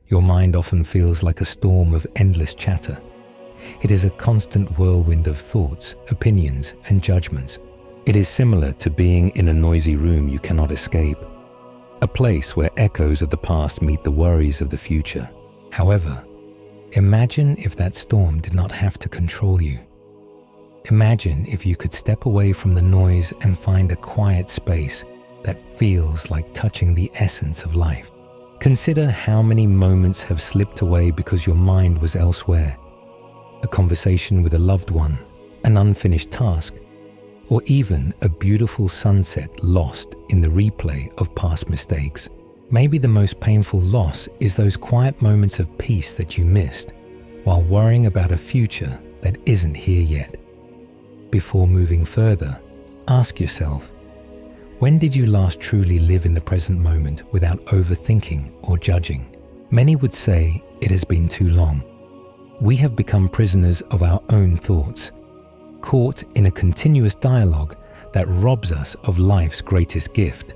Your mind often feels like a storm of endless chatter. It is a constant whirlwind of thoughts, opinions, and judgments. It is similar to being in a noisy room you cannot escape, a place where echoes of the past meet the worries of the future. However, imagine if that storm did not have to control you. Imagine if you could step away from the noise and find a quiet space that feels like touching the essence of life. Consider how many moments have slipped away because your mind was elsewhere. A conversation with a loved one, an unfinished task, or even a beautiful sunset lost in the replay of past mistakes. Maybe the most painful loss is those quiet moments of peace that you missed while worrying about a future that isn't here yet. Before moving further, ask yourself, when did you last truly live in the present moment without overthinking or judging? Many would say it has been too long. We have become prisoners of our own thoughts, caught in a continuous dialogue that robs us of life's greatest gift,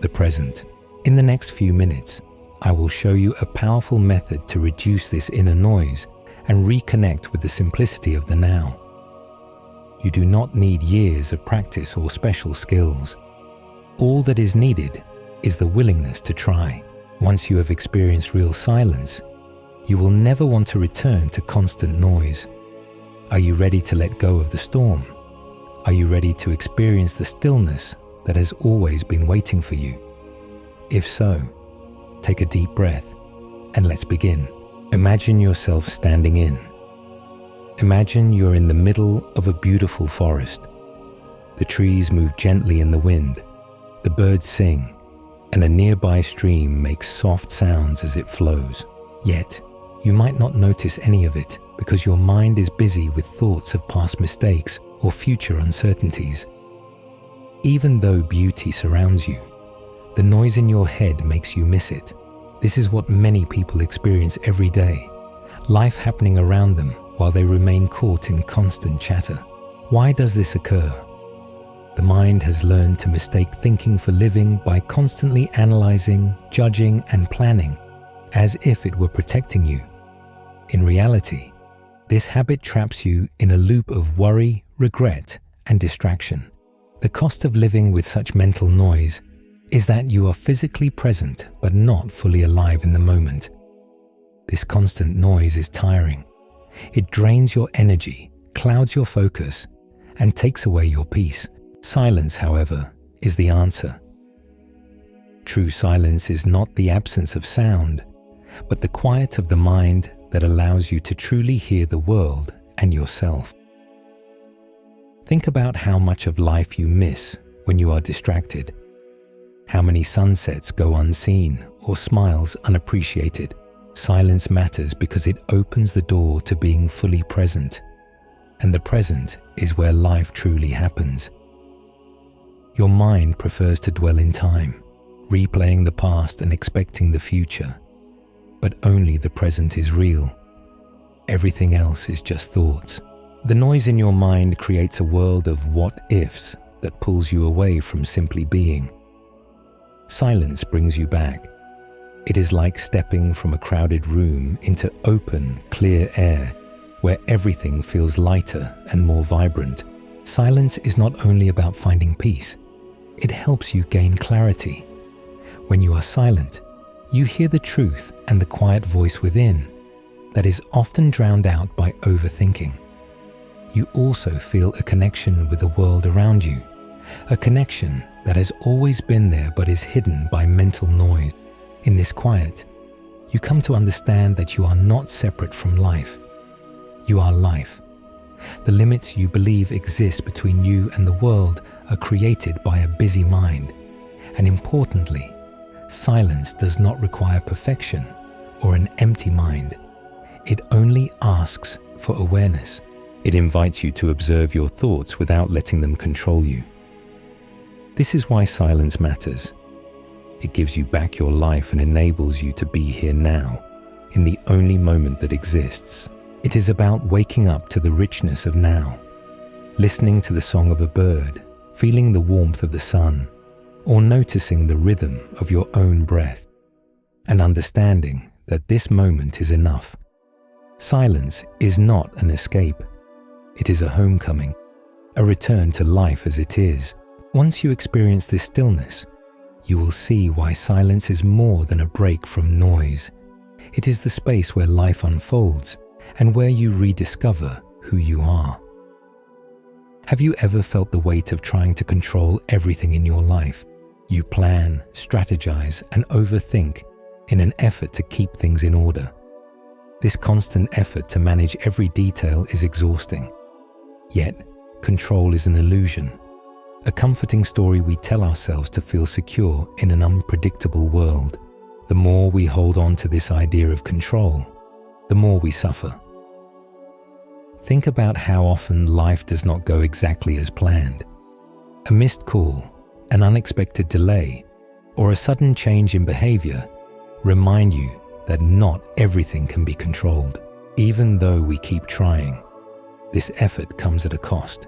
the present. In the next few minutes, I will show you a powerful method to reduce this inner noise and reconnect with the simplicity of the now. You do not need years of practice or special skills. All that is needed is the willingness to try. Once you have experienced real silence, you will never want to return to constant noise. Are you ready to let go of the storm? Are you ready to experience the stillness that has always been waiting for you? If so, take a deep breath and let's begin. Imagine yourself standing in. Imagine you're in the middle of a beautiful forest. The trees move gently in the wind, the birds sing, and a nearby stream makes soft sounds as it flows. Yet, you might not notice any of it because your mind is busy with thoughts of past mistakes or future uncertainties. Even though beauty surrounds you, the noise in your head makes you miss it. This is what many people experience every day, life happening around them while they remain caught in constant chatter. Why does this occur? The mind has learned to mistake thinking for living by constantly analyzing, judging, and planning as if it were protecting you. In reality, this habit traps you in a loop of worry, regret, and distraction. The cost of living with such mental noise is that you are physically present but not fully alive in the moment. This constant noise is tiring. It drains your energy, clouds your focus, and takes away your peace. Silence, however, is the answer. True silence is not the absence of sound, but the quiet of the mind that allows you to truly hear the world and yourself. Think about how much of life you miss when you are distracted. How many sunsets go unseen or smiles unappreciated. Silence matters because it opens the door to being fully present, and the present is where life truly happens. Your mind prefers to dwell in time, replaying the past and expecting the future, but only the present is real. Everything else is just thoughts. The noise in your mind creates a world of what-ifs that pulls you away from simply being. Silence brings you back. It is like stepping from a crowded room into open, clear air, where everything feels lighter and more vibrant. Silence is not only about finding peace, it helps you gain clarity. When you are silent, you hear the truth and the quiet voice within that is often drowned out by overthinking. You also feel a connection with the world around you, a connection that has always been there but is hidden by mental noise. In this quiet, you come to understand that you are not separate from life. You are life. The limits you believe exist between you and the world are created by a busy mind. And importantly, silence does not require perfection or an empty mind. It only asks for awareness. It invites you to observe your thoughts without letting them control you. This is why silence matters. It gives you back your life and enables you to be here now, in the only moment that exists. It is about waking up to the richness of now, listening to the song of a bird, feeling the warmth of the sun, or noticing the rhythm of your own breath, and understanding that this moment is enough. Silence is not an escape. It is a homecoming, a return to life as it is. Once you experience this stillness, you will see why silence is more than a break from noise. It is the space where life unfolds and where you rediscover who you are. Have you ever felt the weight of trying to control everything in your life? You plan, strategize, and overthink in an effort to keep things in order. This constant effort to manage every detail is exhausting. Yet, control is an illusion, a comforting story we tell ourselves to feel secure in an unpredictable world. The more we hold on to this idea of control, the more we suffer. Think about how often life does not go exactly as planned. A missed call, an unexpected delay, or a sudden change in behavior remind you that not everything can be controlled. Even though we keep trying, this effort comes at a cost.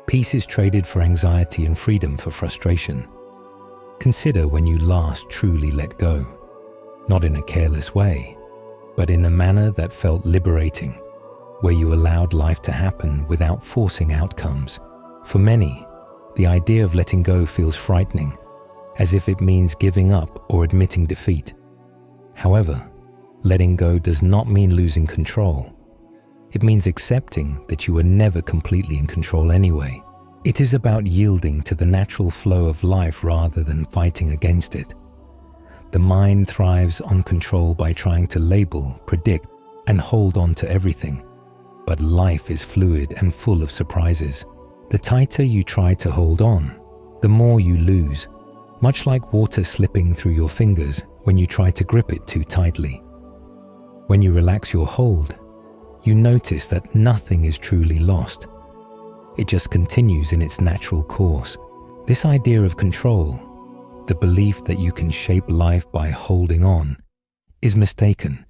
Peace is traded for anxiety and freedom for frustration. Consider when you last truly let go, not in a careless way, but in a manner that felt liberating, where you allowed life to happen without forcing outcomes. For many, the idea of letting go feels frightening, as if it means giving up or admitting defeat. However, letting go does not mean losing control. It means accepting that you are never completely in control anyway. It is about yielding to the natural flow of life rather than fighting against it. The mind thrives on control by trying to label, predict, and hold on to everything. But life is fluid and full of surprises. The tighter you try to hold on, the more you lose, much like water slipping through your fingers when you try to grip it too tightly. When you relax your hold, you notice that nothing is truly lost. It just continues in its natural course. This idea of control, the belief that you can shape life by holding on, is mistaken.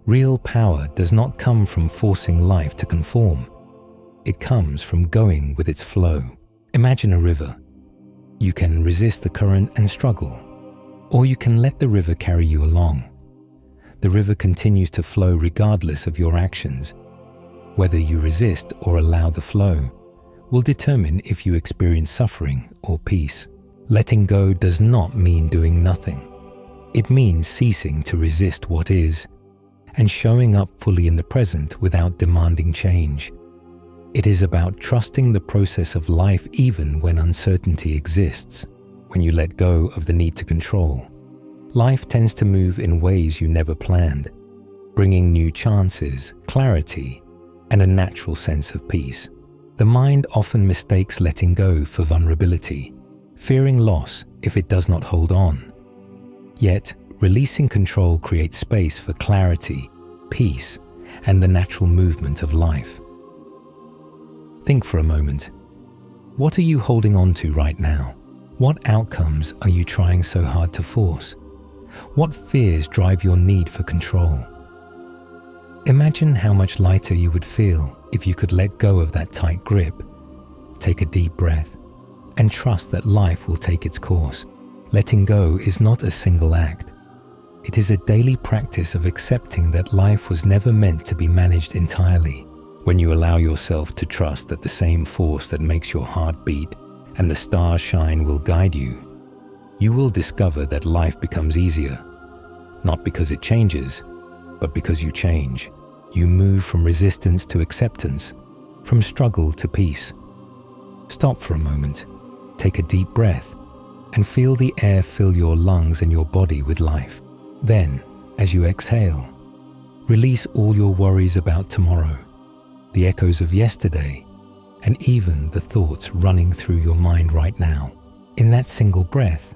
Real power does not come from forcing life to conform. It comes from going with its flow. Imagine a river. You can resist the current and struggle, or you can let the river carry you along. The river continues to flow regardless of your actions. Whether you resist or allow the flow will determine if you experience suffering or peace. Letting go does not mean doing nothing. It means ceasing to resist what is and showing up fully in the present without demanding change. It is about trusting the process of life even when uncertainty exists. When you let go of the need to control, life tends to move in ways you never planned, bringing new chances, clarity, and a natural sense of peace. The mind often mistakes letting go for vulnerability, fearing loss if it does not hold on. Yet, releasing control creates space for clarity, peace, and the natural movement of life. Think for a moment. What are you holding on to right now? What outcomes are you trying so hard to force? What fears drive your need for control? Imagine how much lighter you would feel if you could let go of that tight grip. Take a deep breath and trust that life will take its course. Letting go is not a single act. It is a daily practice of accepting that life was never meant to be managed entirely. When you allow yourself to trust that the same force that makes your heart beat and the stars shine will guide you, you will discover that life becomes easier, not because it changes, but because you change. You move from resistance to acceptance, from struggle to peace. Stop for a moment, take a deep breath, and feel the air fill your lungs and your body with life. Then, as you exhale, release all your worries about tomorrow, the echoes of yesterday, and even the thoughts running through your mind right now. In that single breath,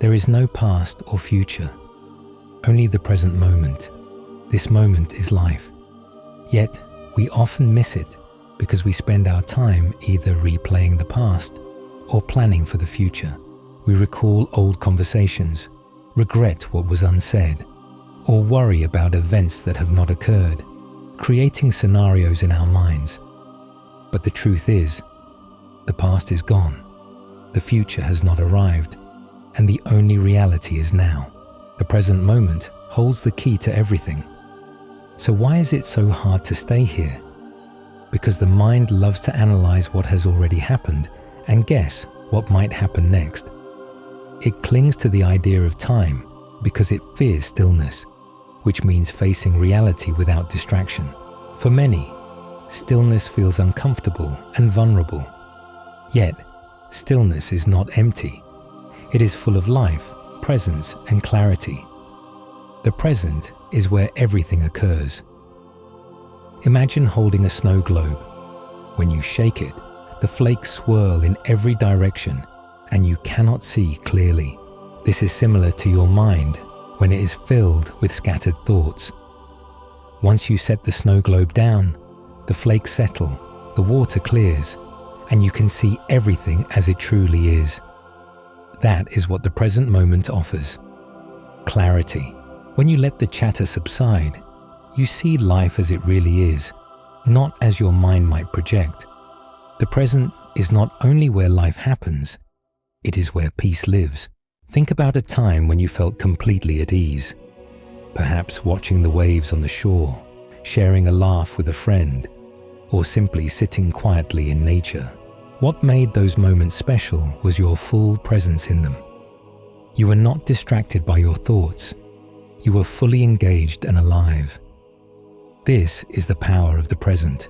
there is no past or future, only the present moment. This moment is life. Yet, we often miss it because we spend our time either replaying the past or planning for the future. We recall old conversations, regret what was unsaid, or worry about events that have not occurred, creating scenarios in our minds. But the truth is, the past is gone, the future has not arrived, and the only reality is now. The present moment holds the key to everything. So why is it so hard to stay here? Because the mind loves to analyze what has already happened and guess what might happen next. It clings to the idea of time because it fears stillness, which means facing reality without distraction. For many, stillness feels uncomfortable and vulnerable. Yet, stillness is not empty. It is full of life, presence, and clarity. The present is where everything occurs. Imagine holding a snow globe. When you shake it, the flakes swirl in every direction and you cannot see clearly. This is similar to your mind when it is filled with scattered thoughts. Once you set the snow globe down, the flakes settle, the water clears, and you can see everything as it truly is. That is what the present moment offers. Clarity. When you let the chatter subside, you see life as it really is, not as your mind might project. The present is not only where life happens, it is where peace lives. Think about a time when you felt completely at ease. Perhaps watching the waves on the shore, sharing a laugh with a friend, or simply sitting quietly in nature. What made those moments special was your full presence in them. You were not distracted by your thoughts. You were fully engaged and alive. This is the power of the present.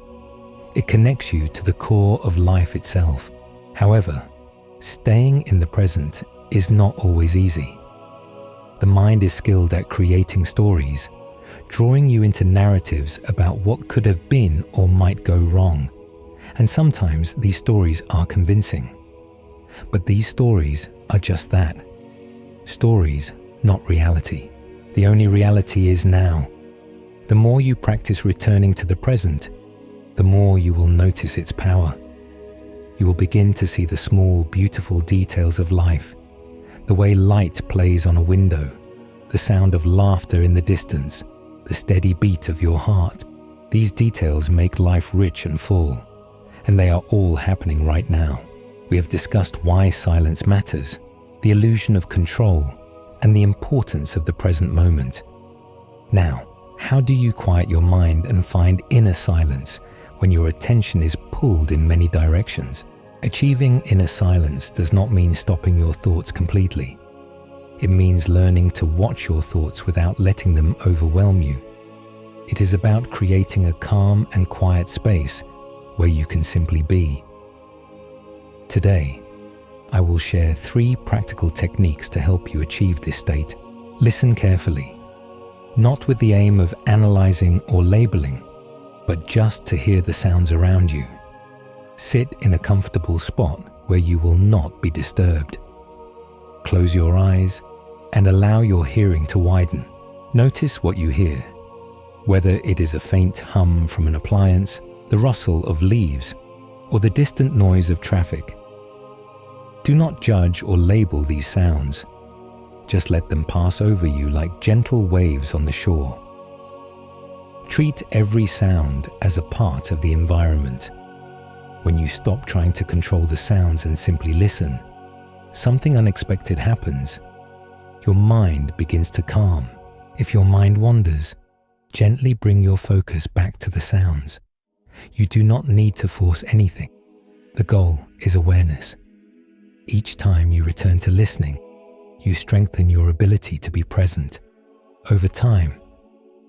It connects you to the core of life itself. However, staying in the present is not always easy. The mind is skilled at creating stories, drawing you into narratives about what could have been or might go wrong. And sometimes these stories are convincing. But these stories are just that. Stories, not reality. The only reality is now. The more you practice returning to the present, the more you will notice its power. You will begin to see the small, beautiful details of life, the way light plays on a window, the sound of laughter in the distance, the steady beat of your heart. These details make life rich and full, and they are all happening right now. We have discussed why silence matters, the illusion of control, and the importance of the present moment. Now, how do you quiet your mind and find inner silence when your attention is pulled in many directions? Achieving inner silence does not mean stopping your thoughts completely. It means learning to watch your thoughts without letting them overwhelm you. It is about creating a calm and quiet space where you can simply be. Today, I will share 3 practical techniques to help you achieve this state. Listen carefully, not with the aim of analyzing or labeling, but just to hear the sounds around you. Sit in a comfortable spot where you will not be disturbed. Close your eyes and allow your hearing to widen. Notice what you hear, whether it is a faint hum from an appliance, the rustle of leaves, or the distant noise of traffic. Do not judge or label these sounds. Just let them pass over you like gentle waves on the shore. Treat every sound as a part of the environment. When you stop trying to control the sounds and simply listen, something unexpected happens. Your mind begins to calm. If your mind wanders, gently bring your focus back to the sounds. You do not need to force anything. The goal is awareness. Each time you return to listening, you strengthen your ability to be present. Over time,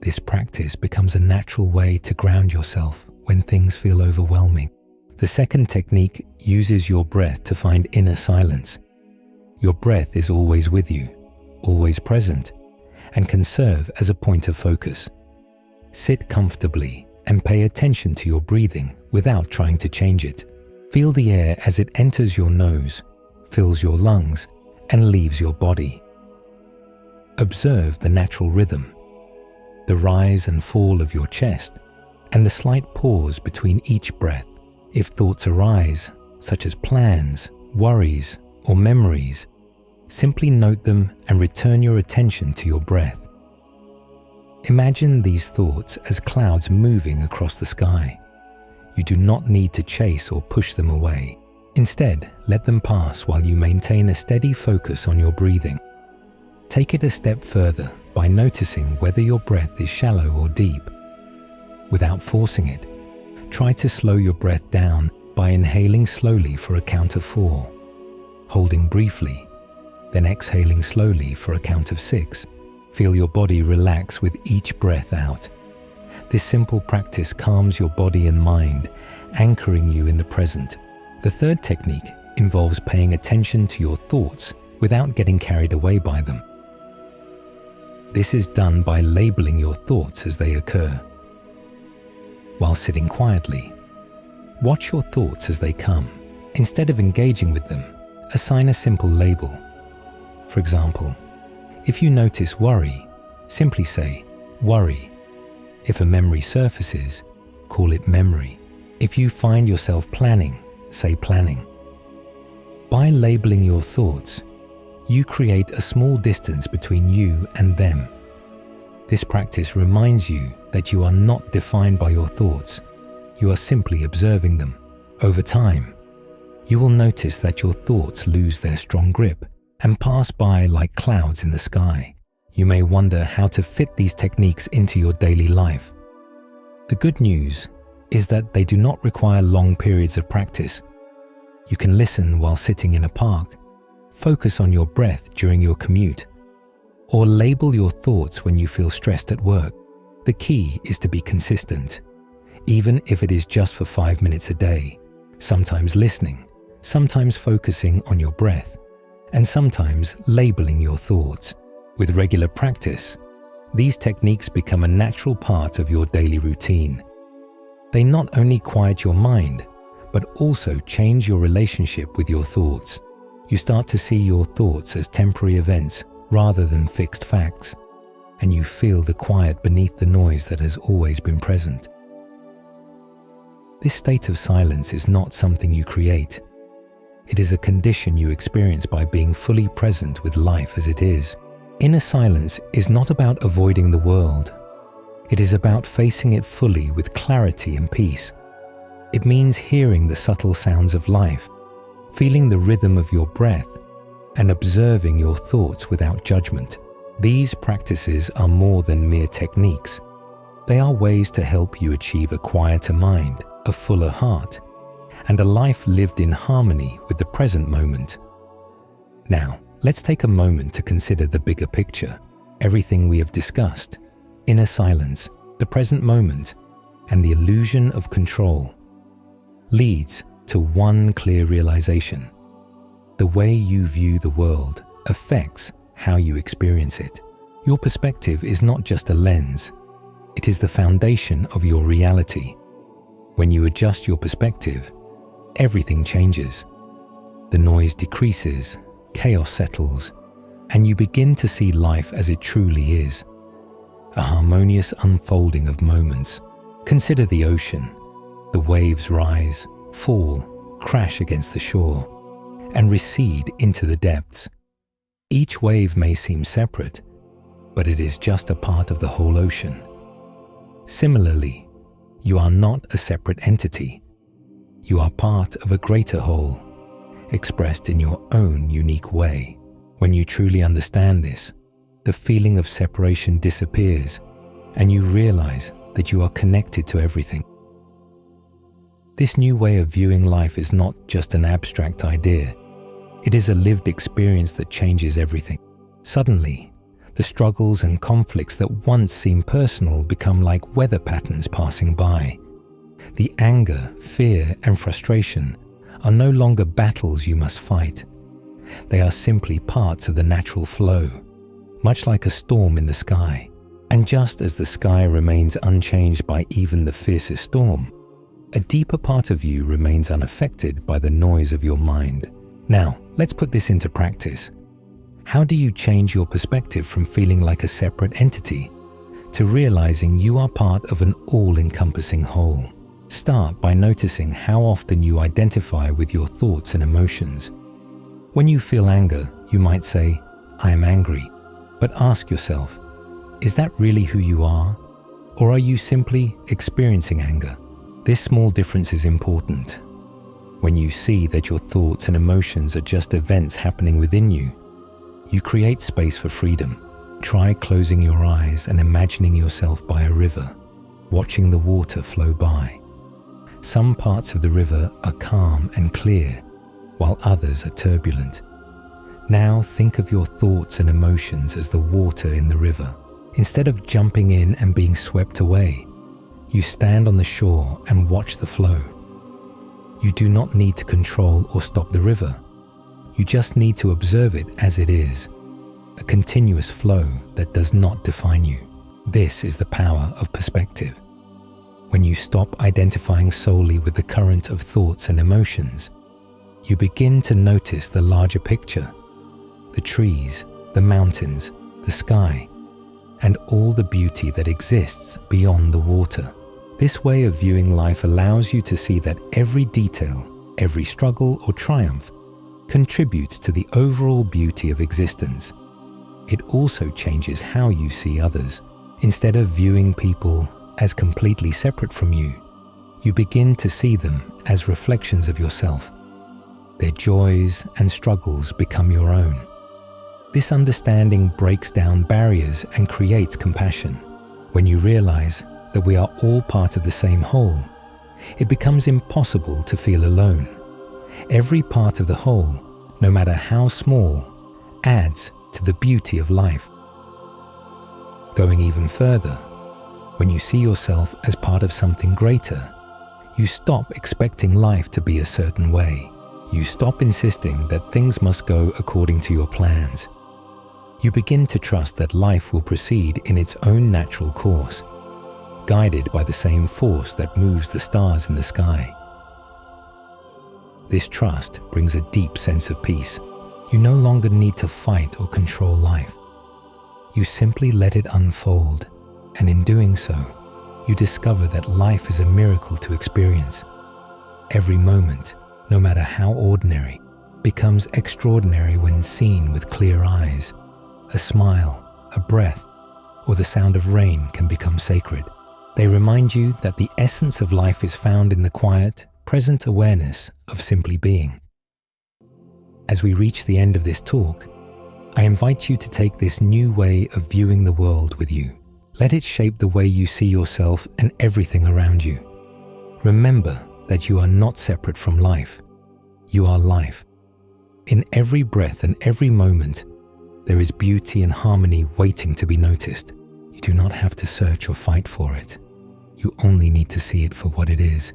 this practice becomes a natural way to ground yourself when things feel overwhelming. The second technique uses your breath to find inner silence. Your breath is always with you, always present, and can serve as a point of focus. Sit comfortably and pay attention to your breathing without trying to change it. Feel the air as it enters your nose, fills your lungs, and leaves your body. Observe the natural rhythm, the rise and fall of your chest, and the slight pause between each breath. If thoughts arise, such as plans, worries, or memories, simply note them and return your attention to your breath. Imagine these thoughts as clouds moving across the sky. You do not need to chase or push them away. Instead, let them pass while you maintain a steady focus on your breathing. Take it a step further by noticing whether your breath is shallow or deep. Without forcing it, try to slow your breath down by inhaling slowly for a count of 4, holding briefly, then exhaling slowly for a count of 6. Feel your body relax with each breath out. This simple practice calms your body and mind, anchoring you in the present. The third technique involves paying attention to your thoughts without getting carried away by them. This is done by labeling your thoughts as they occur. While sitting quietly, watch your thoughts as they come. Instead of engaging with them, assign a simple label. For example, if you notice worry, simply say, worry. If a memory surfaces, call it memory. If you find yourself planning, say planning. By labeling your thoughts, you create a small distance between you and them. This practice reminds you that you are not defined by your thoughts. You are simply observing them. Over time, you will notice that your thoughts lose their strong grip and pass by like clouds in the sky. You may wonder how to fit these techniques into your daily life. The good news is that they do not require long periods of practice. You can listen while sitting in a park, focus on your breath during your commute, or label your thoughts when you feel stressed at work. The key is to be consistent, even if it is just for 5 minutes a day, sometimes listening, sometimes focusing on your breath, and sometimes labeling your thoughts. With regular practice, these techniques become a natural part of your daily routine. They not only quiet your mind, but also change your relationship with your thoughts. You start to see your thoughts as temporary events rather than fixed facts, and you feel the quiet beneath the noise that has always been present. This state of silence is not something you create. It is a condition you experience by being fully present with life as it is. Inner silence is not about avoiding the world. It is about facing it fully with clarity and peace. It means hearing the subtle sounds of life, feeling the rhythm of your breath, and observing your thoughts without judgment. These practices are more than mere techniques. They are ways to help you achieve a quieter mind, a fuller heart, and a life lived in harmony with the present moment. Now, let's take a moment to consider the bigger picture, everything we have discussed: inner silence, the present moment, and the illusion of control, leads to one clear realization. The way you view the world affects how you experience it. Your perspective is not just a lens, it is the foundation of your reality. When you adjust your perspective, everything changes. The noise decreases, chaos settles, and you begin to see life as it truly is, a harmonious unfolding of moments. Consider the ocean. The waves rise, fall, crash against the shore, and recede into the depths. Each wave may seem separate, but it is just a part of the whole ocean. Similarly, you are not a separate entity. You are part of a greater whole, expressed in your own unique way. When you truly understand this, the feeling of separation disappears, and you realize that you are connected to everything. This new way of viewing life is not just an abstract idea. It is a lived experience that changes everything. Suddenly, the struggles and conflicts that once seemed personal become like weather patterns passing by. The anger, fear, and frustration are no longer battles you must fight. They are simply parts of the natural flow, much like a storm in the sky. And just as the sky remains unchanged by even the fiercest storm, a deeper part of you remains unaffected by the noise of your mind. Now, let's put this into practice. How do you change your perspective from feeling like a separate entity to realizing you are part of an all-encompassing whole? Start by noticing how often you identify with your thoughts and emotions. When you feel anger, you might say, "I am angry," but ask yourself, is that really who you are? Or are you simply experiencing anger? This small difference is important. When you see that your thoughts and emotions are just events happening within you, you create space for freedom. Try closing your eyes and imagining yourself by a river, watching the water flow by. Some parts of the river are calm and clear, while others are turbulent. Now think of your thoughts and emotions as the water in the river. Instead of jumping in and being swept away, you stand on the shore and watch the flow. You do not need to control or stop the river. You just need to observe it as it is, a continuous flow that does not define you. This is the power of perspective. When you stop identifying solely with the current of thoughts and emotions, you begin to notice the larger picture, the trees, the mountains, the sky, and all the beauty that exists beyond the water. This way of viewing life allows you to see that every detail, every struggle or triumph contributes to the overall beauty of existence. It also changes how you see others. Instead of viewing people as completely separate from you, you begin to see them as reflections of yourself. Their joys and struggles become your own. This understanding breaks down barriers and creates compassion. When you realize that we are all part of the same whole, it becomes impossible to feel alone. Every part of the whole, no matter how small, adds to the beauty of life. Going even further, when you see yourself as part of something greater, you stop expecting life to be a certain way. You stop insisting that things must go according to your plans. You begin to trust that life will proceed in its own natural course, guided by the same force that moves the stars in the sky. This trust brings a deep sense of peace. You no longer need to fight or control life. You simply let it unfold, and in doing so, you discover that life is a miracle to experience. Every moment, no matter how ordinary, becomes extraordinary when seen with clear eyes. A smile, a breath, or the sound of rain can become sacred. They remind you that the essence of life is found in the quiet, present awareness of simply being. As we reach the end of this talk, I invite you to take this new way of viewing the world with you. Let it shape the way you see yourself and everything around you. Remember that you are not separate from life. You are life. In every breath and every moment, there is beauty and harmony waiting to be noticed. You do not have to search or fight for it. You only need to see it for what it is.